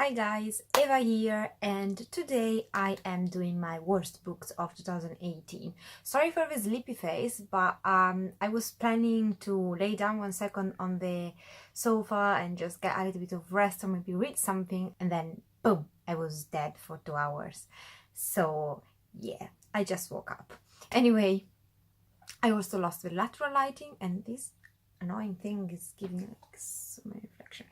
Hi guys, Eva here, and today I am doing my worst books of 2018. Sorry for the sleepy face, but I was planning to lay down 1 second on the sofa and just get a little bit of rest or maybe read something, and then boom, I was dead for 2 hours. So yeah, I just woke up. Anyway, I also lost the lateral lighting, and this annoying thing is giving like so many reflection.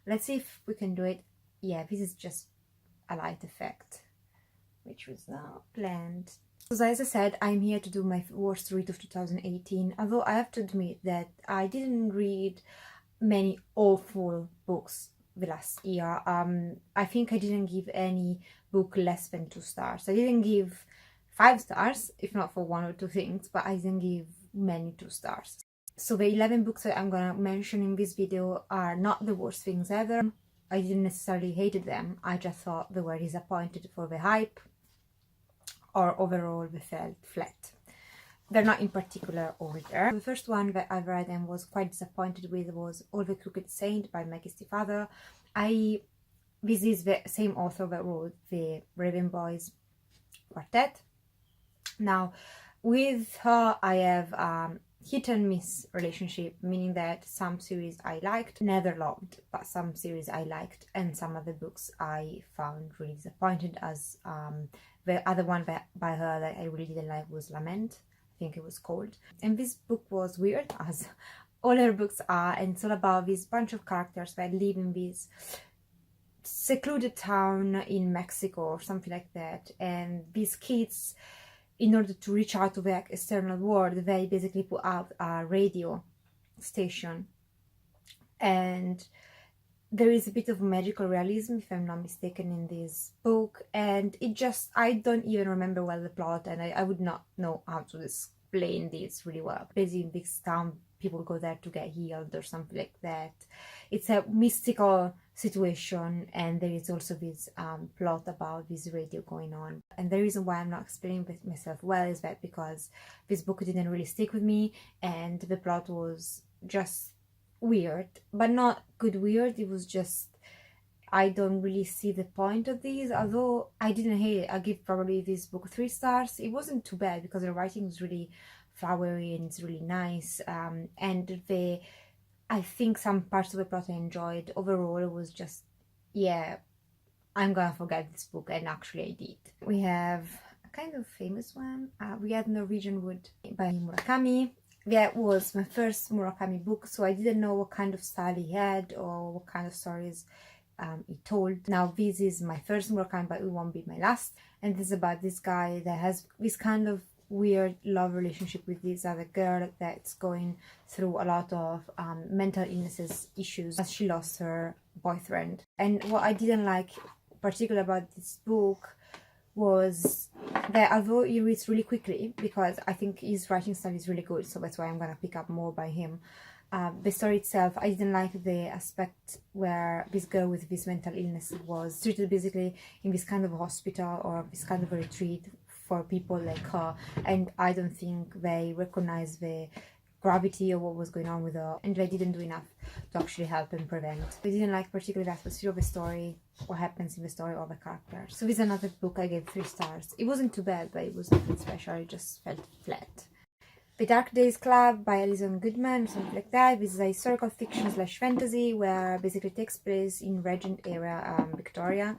Let's see if we can do it. Yeah, this is just a light effect, which was not planned. So as I said, I'm here to do my worst read of 2018, although I have to admit that I didn't read many awful books the last year. I think I didn't give any book less than 2 stars. I didn't give 5 stars, if not for 1 or 2 things, but I didn't give many 2 stars. So the 11 books that I'm gonna mention in this video are not the worst things ever. I didn't necessarily hated them, I just thought they were disappointed for the hype, or overall they felt flat. They're not in particular order. The first one that I read and was quite disappointed with was All the Crooked Saint by Maggie Stiefvater. This is the same author that wrote the Raven Boys Quartet. Now, with her I have hit and miss relationship, meaning that some series I liked, never loved, but some series I liked, and some of the books I found really disappointed, as the other one by her that I really didn't like was Lament, I think it was called. And this book was weird, as all her books are, and it's all about this bunch of characters that live in this secluded town in Mexico or something like that, and these kids, in order to reach out to the external world, they basically put out a radio station, and there is a bit of magical realism, if I'm not mistaken, in this book, and I don't even remember well the plot, and I would not know how to explain this really well. Basically, in this town, people go there to get healed or something like that. It's a mystical situation, and there is also this plot about this radio going on. And the reason why I'm not explaining myself well is that because this book didn't really stick with me, and the plot was just weird, but not good weird. It was just, I don't really see the point of these, although I didn't hate it. I give probably this book 3 stars. It wasn't too bad because the writing was really flowery and it's really nice, and I think some parts of the plot I enjoyed. Overall, it was just, yeah, I'm gonna forget this book, and actually I did. We have a kind of famous one. We had Norwegian Wood by Murakami. That was my first Murakami book, so I didn't know what kind of style he had or what kind of stories he told. Now this is my first Murakami, but it won't be my last. And this is about this guy that has this kind of weird love relationship with this other girl that's going through a lot of mental illnesses issues, as she lost her boyfriend. And what I didn't like particularly about this book was that although he reads really quickly, because I think his writing style is really good, so that's why I'm gonna pick up more by him, the story itself, I didn't like the aspect where this girl with this mental illness was treated basically in this kind of hospital or this kind of a retreat for people like her, and I don't think they recognize the gravity of what was going on with her, and they didn't do enough to actually help and prevent. I didn't like particularly the atmosphere of the story, what happens in the story, or the characters. So this is another book I gave 3 stars. It wasn't too bad, but it was nothing special, it just felt flat. The Dark Days Club by Alison Goodman, something like that. This is a historical fiction / fantasy where basically takes place in Regent era, Victoria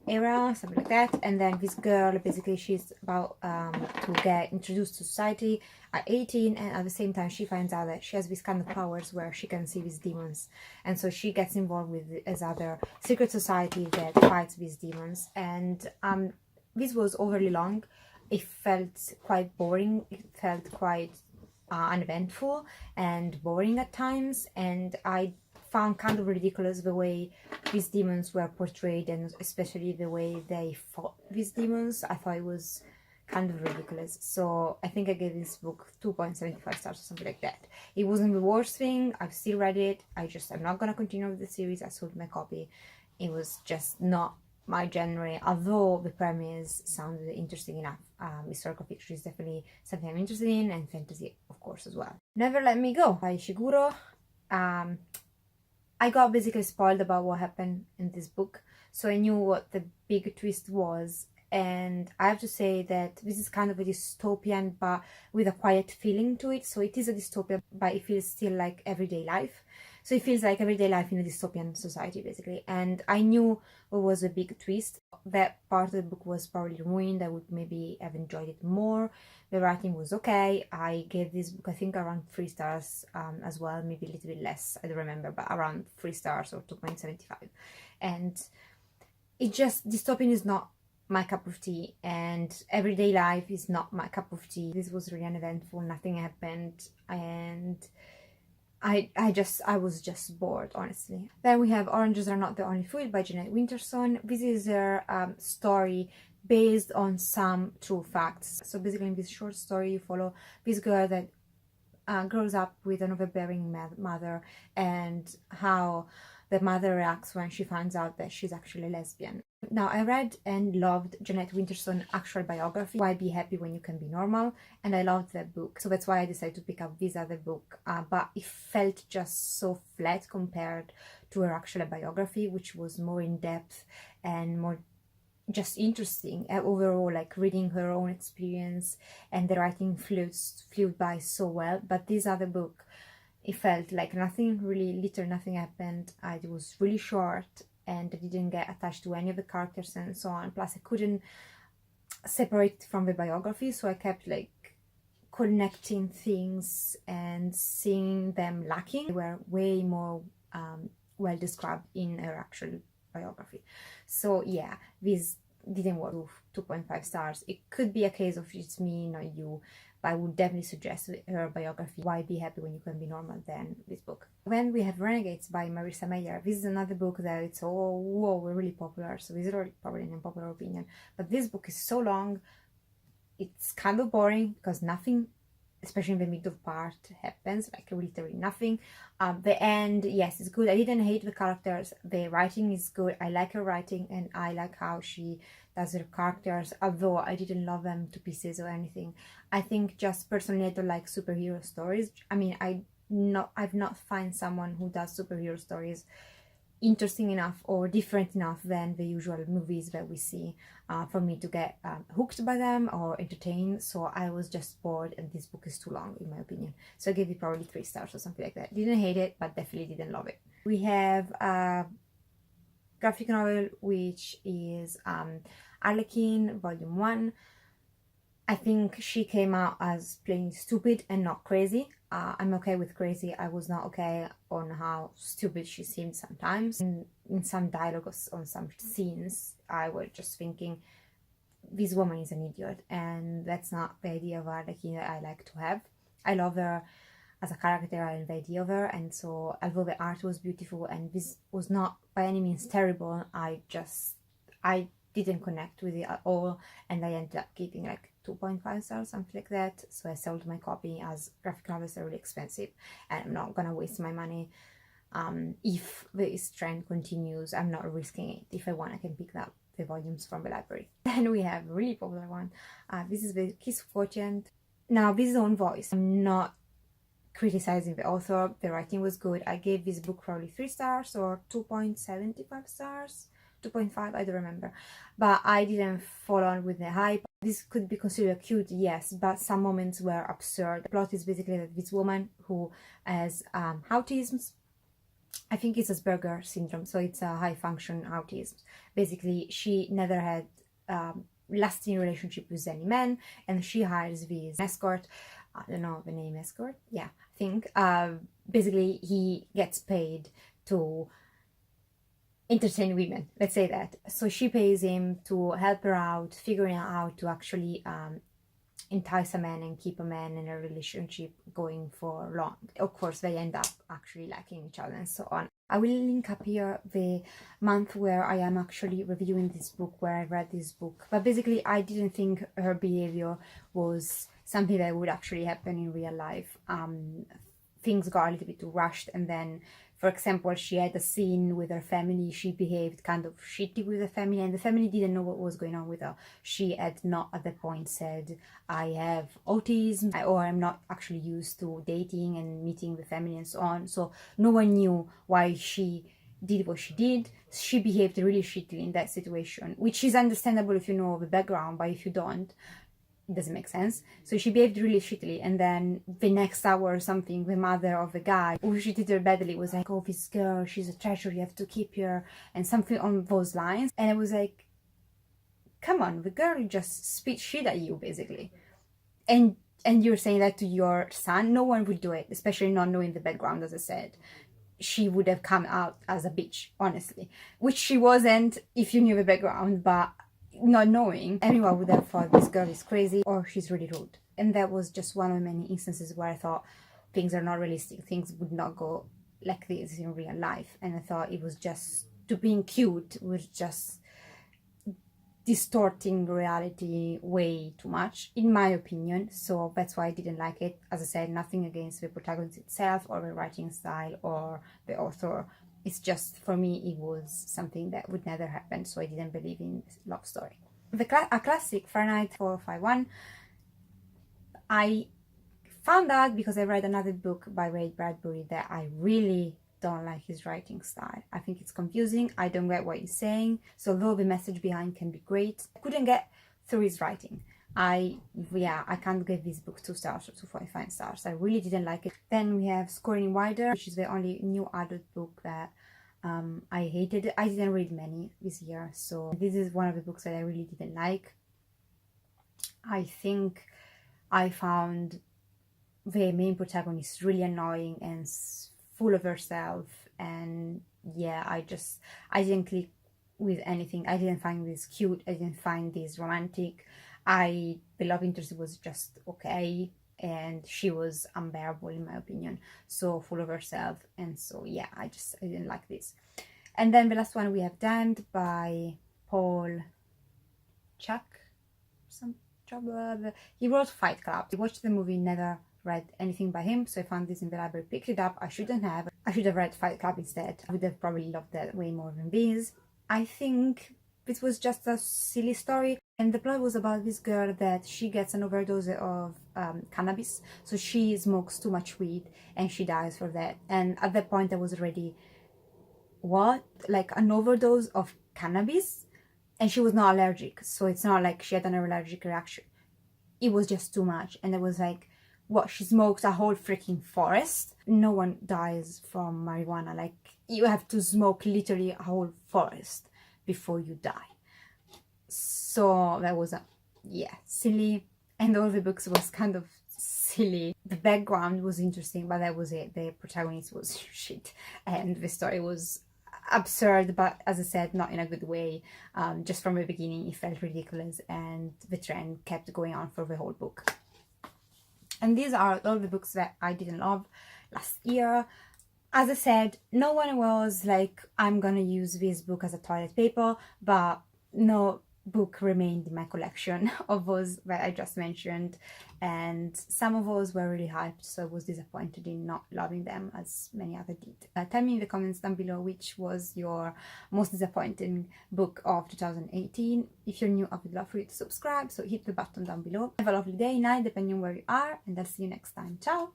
era, something like that. And then this girl, basically she's about to get introduced to society at 18, and at the same time she finds out that she has this kind of powers where she can see these demons, and so she gets involved with this other secret society that fights these demons. And this was overly long. It felt quite boring, it felt quite uneventful and boring at times, and I found kind of ridiculous the way these demons were portrayed, and especially the way they fought these demons. I thought it was kind of ridiculous, so I think I gave this book 2.75 stars or something like that. It wasn't the worst thing, I've still read it, I'm not gonna continue with the series. I sold my copy. It was just not my genre, although the premise sounded interesting enough. Historical fiction is definitely something I'm interested in, and fantasy of course as well. Never Let Me Go by Ishiguro. I got basically spoiled about what happened in this book, so I knew what the big twist was. And I have to say that this is kind of a dystopian, but with a quiet feeling to it. So it is a dystopia, but it feels still like everyday life. So it feels like everyday life in a dystopian society, basically. And I knew what was a big twist. That part of the book was probably ruined. I would maybe have enjoyed it more. The writing was okay. I gave this book, I think, around 3 stars as well, maybe a little bit less, I don't remember, but around 3 stars or 2.75. And it just, dystopian is not my cup of tea, and everyday life is not my cup of tea. This was really uneventful, nothing happened, and I was just bored, honestly. Then we have Oranges Are Not the Only Food by Jeanette Winterson. This is her story based on some true facts. So basically in this short story you follow this girl that grows up with an overbearing mother, and how the mother reacts when she finds out that she's actually lesbian. Now, I read and loved Jeanette Winterson's actual biography, Why Be Happy When You Can Be Normal, and I loved that book. So that's why I decided to pick up this other book. But it felt just so flat compared to her actual biography, which was more in depth and more just interesting overall, like reading her own experience, and the writing flew by so well. But this other book, it felt like nothing really, literally nothing happened. It was really short, and I didn't get attached to any of the characters and so on. Plus I couldn't separate from the biography, so I kept like connecting things and seeing them lacking. They were way more well described in her actual biography. So yeah, this didn't work. 2.5 stars. It could be a case of it's me, not you, but I would definitely suggest her biography, Why Be Happy When You Can Be Normal, than this book. Then we have Renegades by Marissa Meyer. This is another book that it's really popular, so this is probably an unpopular opinion, but this book is so long, it's kind of boring because nothing, especially in the middle part, happens, like literally nothing. The end, yes, it's good. I didn't hate the characters. The writing is good. I like her writing, and I like how she does her characters, although I didn't love them to pieces or anything. I think just personally I don't like superhero stories. I mean, I've not find someone who does superhero stories interesting enough or different enough than the usual movies that we see for me to get hooked by them or entertained. So I was just bored, and this book is too long in my opinion, so I gave it probably 3 stars or something like that. Didn't hate it, but definitely didn't love it. We have a graphic novel which is Arlequin Volume 1. I think she came out as plain stupid and not crazy. I'm okay with crazy. I was not okay on how stupid she seemed sometimes. In some dialogues on some scenes, I was just thinking, this woman is an idiot, and that's not the idea of Arlequin that I like to have. I love her as a character and the idea of her, and so although the art was beautiful and this was not by any means terrible, I didn't connect with it at all, and I ended up giving like 2.5 stars, something like that. So I sold my copy, as graphic novels are really expensive and I'm not gonna waste my money. If this trend continues, I'm not risking it. If I want, I can pick up the volumes from the library. Then we have a really popular one. This is the Kiss Quotient. Now, this is Own Voice. I'm not criticizing the author. The writing was good. I gave this book probably 3 stars or 2.75 stars. 2.5, I don't remember, but I didn't fall on with the hype. This could be considered cute, yes, but some moments were absurd. The plot is basically that this woman who has autism, I think it's Asperger syndrome, so it's a high function autism. Basically, she never had lasting relationship with any man, and she hires this escort. I don't know the name, escort, yeah, I think. Basically, he gets paid to entertain women, let's say that. So she pays him to help her out, figuring out how to actually entice a man and keep a man in a relationship going for long. Of course, they end up actually liking each other and so on. I will link up here the month where I am actually reviewing this book, where I read this book. But basically, I didn't think her behavior was something that would actually happen in real life. Things got a little bit too rushed, and then, for example, she had a scene with her family. She behaved kind of shitty with the family, and the family didn't know what was going on with her. She had not at that point said, I have autism, or I'm not actually used to dating and meeting the family and so on. So no one knew why she did what she did. She behaved really shittily in that situation, which is understandable if you know the background, but if you don't, it doesn't make sense. So she behaved really shittily, and then the next hour or something, the mother of the guy who she treated her badly was like, oh, this girl, she's a treasure, you have to keep her, and something on those lines. And I was like, come on, the girl just spit shit at you, basically. And you're saying that to your son? No one would do it, especially not knowing the background, as I said. She would have come out as a bitch, honestly. Which she wasn't if you knew the background, but not knowing, everyone would have thought this girl is crazy or she's really rude. And that was just one of many instances where I thought things are not realistic. Things would not go like this in real life. And I thought it was just, to being cute was just distorting reality way too much, in my opinion. So that's why I didn't like it. As I said, nothing against the protagonist itself or the writing style or the author. It's just, for me, it was something that would never happen, so I didn't believe in love story. A classic, Fahrenheit 451, I found out because I read another book by Ray Bradbury that I really don't like his writing style. I think it's confusing. I don't get what he's saying. So although the message behind can be great, I couldn't get through his writing. I can't give this book 2 stars or 2.5 stars. I really didn't like it. Then we have Scoring Wider, which is the only new adult book that I hated. I didn't read many this year, so this is one of the books that I really didn't like. I think I found the main protagonist really annoying and full of herself, and yeah, I didn't click with anything. I didn't find this cute. I didn't find this romantic. The love interest was just okay, and she was unbearable in my opinion, so full of herself. And so yeah, I didn't like this. And then the last one, we have Damned by Paul Chuck, some trouble. He wrote Fight Club. I watched the movie, never read anything by him, so I found this in the library, picked it up. I shouldn't have. I should have read Fight Club instead. I would have probably loved that way more than this. I think it was just a silly story, and the plot was about this girl that she gets an overdose of cannabis, so she smokes too much weed and she dies for that. And at that point I was already, what, like an overdose of cannabis? And she was not allergic, so it's not like she had an allergic reaction. It was just too much. And I was like, what, she smoked a whole freaking forest? No one dies from marijuana. Like, you have to smoke literally a whole forest before you die. So that was silly. And all the books was kind of silly. The background was interesting, but that was it. The protagonist was shit, and the story was absurd, but as I said, not in a good way. Just from the beginning it felt ridiculous, and the trend kept going on for the whole book. And these are all the books that I didn't love last year. As I said, no one was like, I'm gonna use this book as a toilet paper, but no book remained in my collection of those that I just mentioned, and some of those were really hyped, so I was disappointed in not loving them as many others did. Tell me in the comments down below which was your most disappointing book of 2018. If you're new, I would love for you to subscribe, so hit the button down below. Have a lovely day, night, depending on where you are, and I'll see you next time. Ciao!